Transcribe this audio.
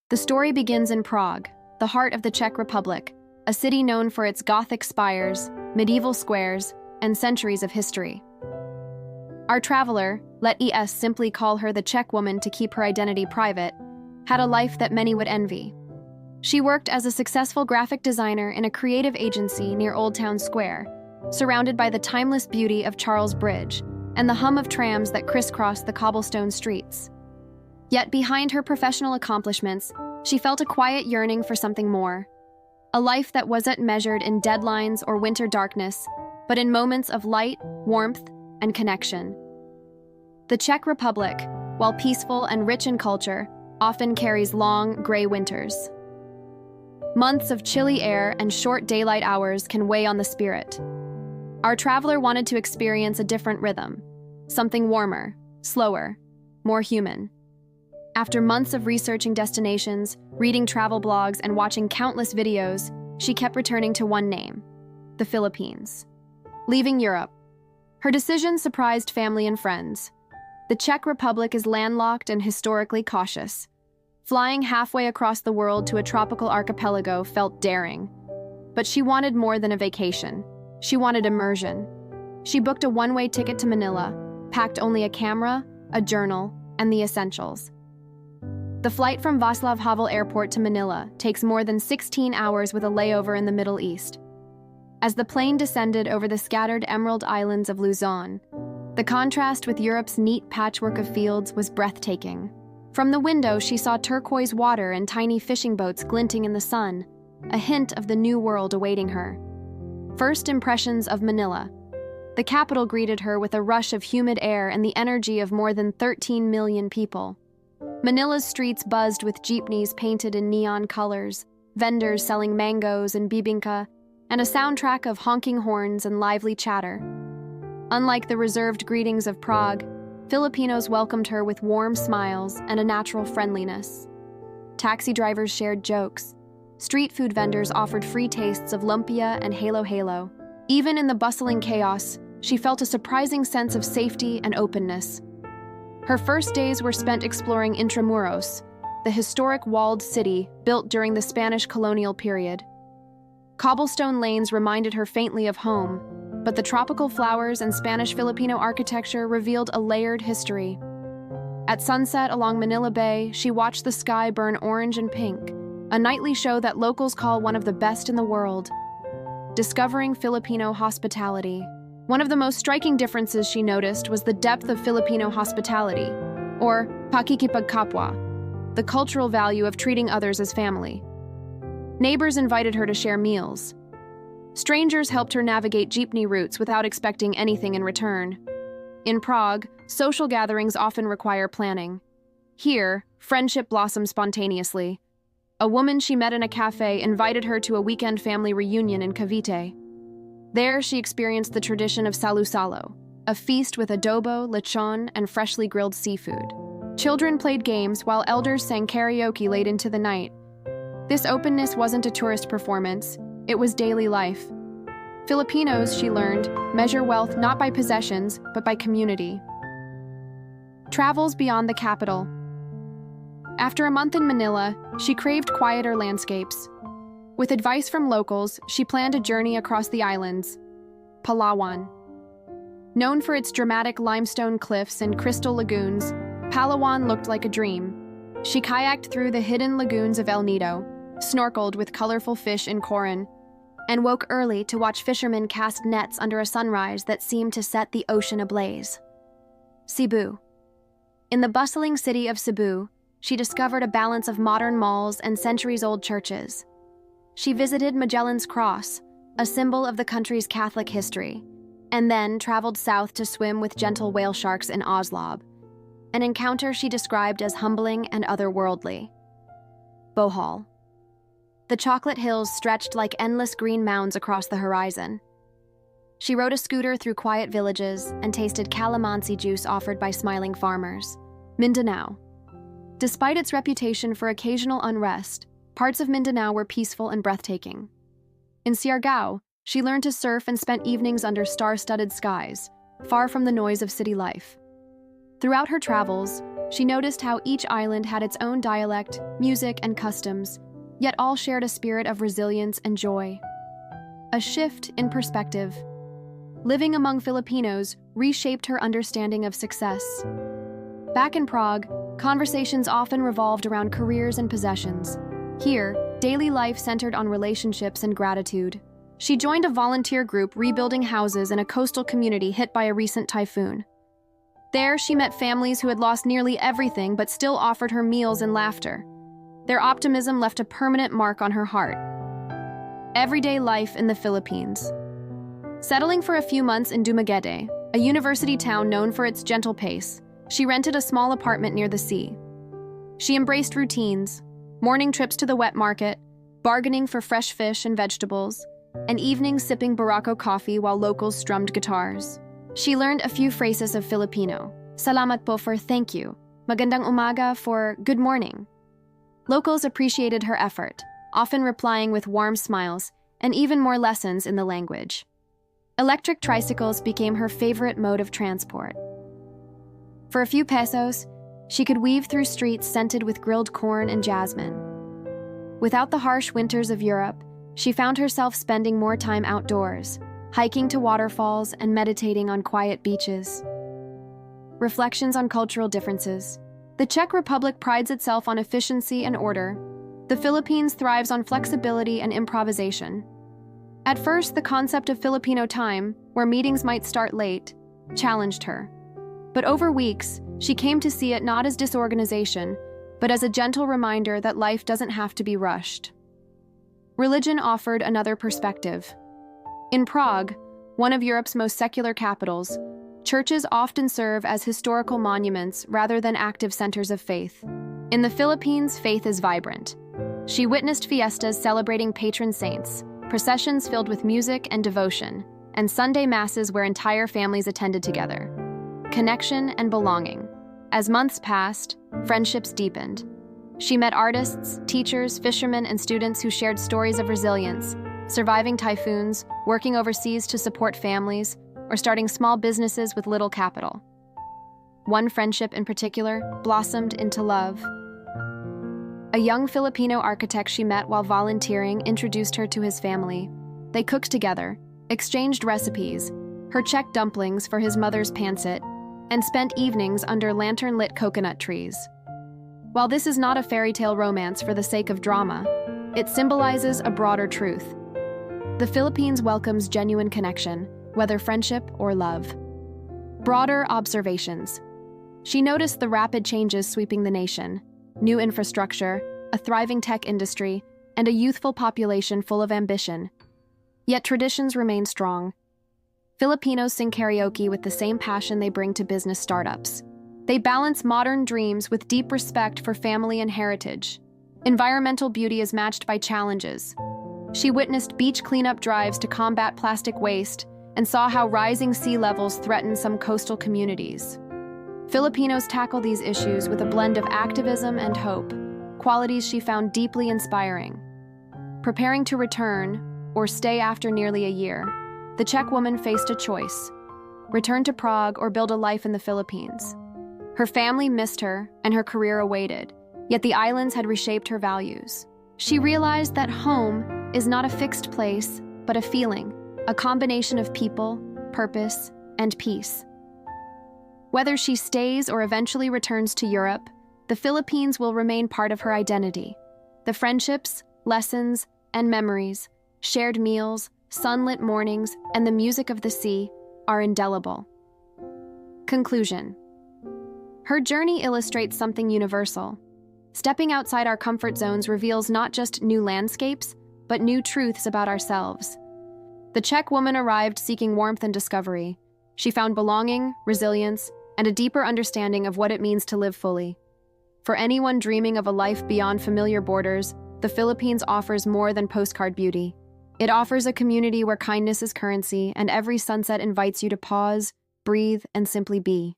The story begins in Prague, the heart of the Czech Republic, a city known for its Gothic spires, medieval squares, and centuries of history. Our traveler, let us simply call her the Czech woman to keep her identity private, had a life that many would envy. She worked as a successful graphic designer in a creative agency near Old Town Square, surrounded by the timeless beauty of Charles Bridge and the hum of trams that crisscrossed the cobblestone streets. Yet behind her professional accomplishments, she felt a quiet yearning for something more. A life that wasn't measured in deadlines or winter darkness, but in moments of light, warmth, and connection. The Czech Republic, while peaceful and rich in culture, often carries long, gray winters. Months of chilly air and short daylight hours can weigh on the spirit. Our traveler wanted to experience a different rhythm, something warmer, slower, more human. After months of researching destinations, reading travel blogs, and watching countless videos, she kept returning to one name: the Philippines. Leaving Europe, her decision surprised family and friends. The Czech Republic is landlocked and historically cautious. Flying halfway across the world to a tropical archipelago felt daring. But she wanted more than a vacation. She wanted immersion. She booked a one-way ticket to Manila, packed only a camera, a journal, and the essentials. The flight from Václav Havel Airport to Manila takes more than 16 hours with a layover in the Middle East. As the plane descended over the scattered emerald islands of Luzon, the contrast with Europe's neat patchwork of fields was breathtaking. From the window, she saw turquoise water and tiny fishing boats glinting in the sun, a hint of the new world awaiting her. First impressions of Manila. The capital greeted her with a rush of humid air and the energy of more than 13 million people. Manila's streets buzzed with jeepneys painted in neon colors, vendors selling mangoes and bibingka, and a soundtrack of honking horns and lively chatter. Unlike the reserved greetings of Prague, Filipinos welcomed her with warm smiles and a natural friendliness. Taxi drivers shared jokes. Street food vendors offered free tastes of lumpia and halo-halo. Even in the bustling chaos, she felt a surprising sense of safety and openness. Her first days were spent exploring Intramuros, the historic walled city built during the Spanish colonial period. Cobblestone lanes reminded her faintly of home, but the tropical flowers and Spanish-Filipino architecture revealed a layered history. At sunset along Manila Bay, she watched the sky burn orange and pink, a nightly show that locals call one of the best in the world. Discovering Filipino hospitality. One of the most striking differences she noticed was the depth of Filipino hospitality, or pakikipagkapwa, the cultural value of treating others as family. Neighbors invited her to share meals. Strangers helped her navigate jeepney routes without expecting anything in return. In Prague, social gatherings often require planning. Here, friendship blossomed spontaneously. A woman she met in a cafe invited her to a weekend family reunion in Cavite. There, she experienced the tradition of salu-salo, a feast with adobo, lechon, and freshly grilled seafood. Children played games while elders sang karaoke late into the night. This openness wasn't a tourist performance, it was daily life. Filipinos, she learned, measure wealth not by possessions, but by community. Travels beyond the capital. After a month in Manila, she craved quieter landscapes. With advice from locals, she planned a journey across the islands. Palawan. Known for its dramatic limestone cliffs and crystal lagoons, Palawan looked like a dream. She kayaked through the hidden lagoons of El Nido, snorkeled with colorful fish in Coron, and woke early to watch fishermen cast nets under a sunrise that seemed to set the ocean ablaze. Cebu. In the bustling city of Cebu, she discovered a balance of modern malls and centuries-old churches. She visited Magellan's Cross, a symbol of the country's Catholic history, and then traveled south to swim with gentle whale sharks in Oslob, an encounter she described as humbling and otherworldly. Bohol. The chocolate hills stretched like endless green mounds across the horizon. She rode a scooter through quiet villages and tasted calamansi juice offered by smiling farmers. Mindanao. Despite its reputation for occasional unrest, parts of Mindanao were peaceful and breathtaking. In Siargao, she learned to surf and spent evenings under star-studded skies, far from the noise of city life. Throughout her travels, She noticed how each island had its own dialect, music, and customs, yet all shared a spirit of resilience and joy. A shift in perspective. Living among Filipinos reshaped her understanding of success. Back in Prague, conversations often revolved around careers and possessions. Here, daily life centered on relationships and gratitude. She joined a volunteer group rebuilding houses in a coastal community hit by a recent typhoon. There, she met families who had lost nearly everything but still offered her meals and laughter. Their optimism left a permanent mark on her heart. Everyday life in the Philippines. Settling for a few months in Dumaguete, a university town known for its gentle pace, she rented a small apartment near the sea. She embraced routines, morning trips to the wet market, bargaining for fresh fish and vegetables, and evenings sipping Barako coffee while locals strummed guitars. She learned a few phrases of Filipino. Salamat po for thank you. Magandang umaga for good morning. Locals appreciated her effort, often replying with warm smiles and even more lessons in the language. Electric tricycles became her favorite mode of transport. For a few pesos, she could weave through streets scented with grilled corn and jasmine. Without the harsh winters of Europe, she found herself spending more time outdoors, hiking to waterfalls and meditating on quiet beaches. Reflections on cultural differences. The Czech Republic prides itself on efficiency and order. The Philippines thrives on flexibility and improvisation. At first, the concept of Filipino time, where meetings might start late, challenged her. But over weeks, she came to see it not as disorganization, but as a gentle reminder that life doesn't have to be rushed. Religion offered another perspective. In Prague, one of Europe's most secular capitals, churches often serve as historical monuments rather than active centers of faith. In the Philippines, faith is vibrant. She witnessed fiestas celebrating patron saints, processions filled with music and devotion, and Sunday masses where entire families attended together. Connection and belonging. As months passed, friendships deepened. She met artists, teachers, fishermen, and students who shared stories of resilience, surviving typhoons, working overseas to support families, or starting small businesses with little capital. One friendship in particular blossomed into love. A young Filipino architect she met while volunteering introduced her to his family. They cooked together, exchanged recipes, her Czech dumplings for his mother's pancit, and spent evenings under lantern-lit coconut trees. While this is not a fairy tale romance for the sake of drama, it symbolizes a broader truth. The Philippines welcomes genuine connection, whether friendship or love. Broader observations. She noticed the rapid changes sweeping the nation: new infrastructure, a thriving tech industry, and a youthful population full of ambition. Yet traditions remain strong. Filipinos sing karaoke with the same passion they bring to business startups. They balance modern dreams with deep respect for family and heritage. Environmental beauty is matched by challenges. She witnessed beach cleanup drives to combat plastic waste and saw how rising sea levels threaten some coastal communities. Filipinos tackle these issues with a blend of activism and hope, qualities she found deeply inspiring. Preparing to return, or stay after nearly a year, the Czech woman faced a choice: return to Prague or build a life in the Philippines. Her family missed her, and her career awaited, yet the islands had reshaped her values. She realized that home is not a fixed place, but a feeling, a combination of people, purpose, and peace. Whether she stays or eventually returns to Europe, the Philippines will remain part of her identity. The friendships, lessons, and memories, shared meals, sunlit mornings, and the music of the sea are indelible. Conclusion. Her journey illustrates something universal. Stepping outside our comfort zones reveals not just new landscapes, but new truths about ourselves. The Czech woman arrived seeking warmth and discovery. She found belonging, resilience, and a deeper understanding of what it means to live fully. For anyone dreaming of a life beyond familiar borders, the Philippines offers more than postcard beauty. It offers a community where kindness is currency, and every sunset invites you to pause, breathe, and simply be.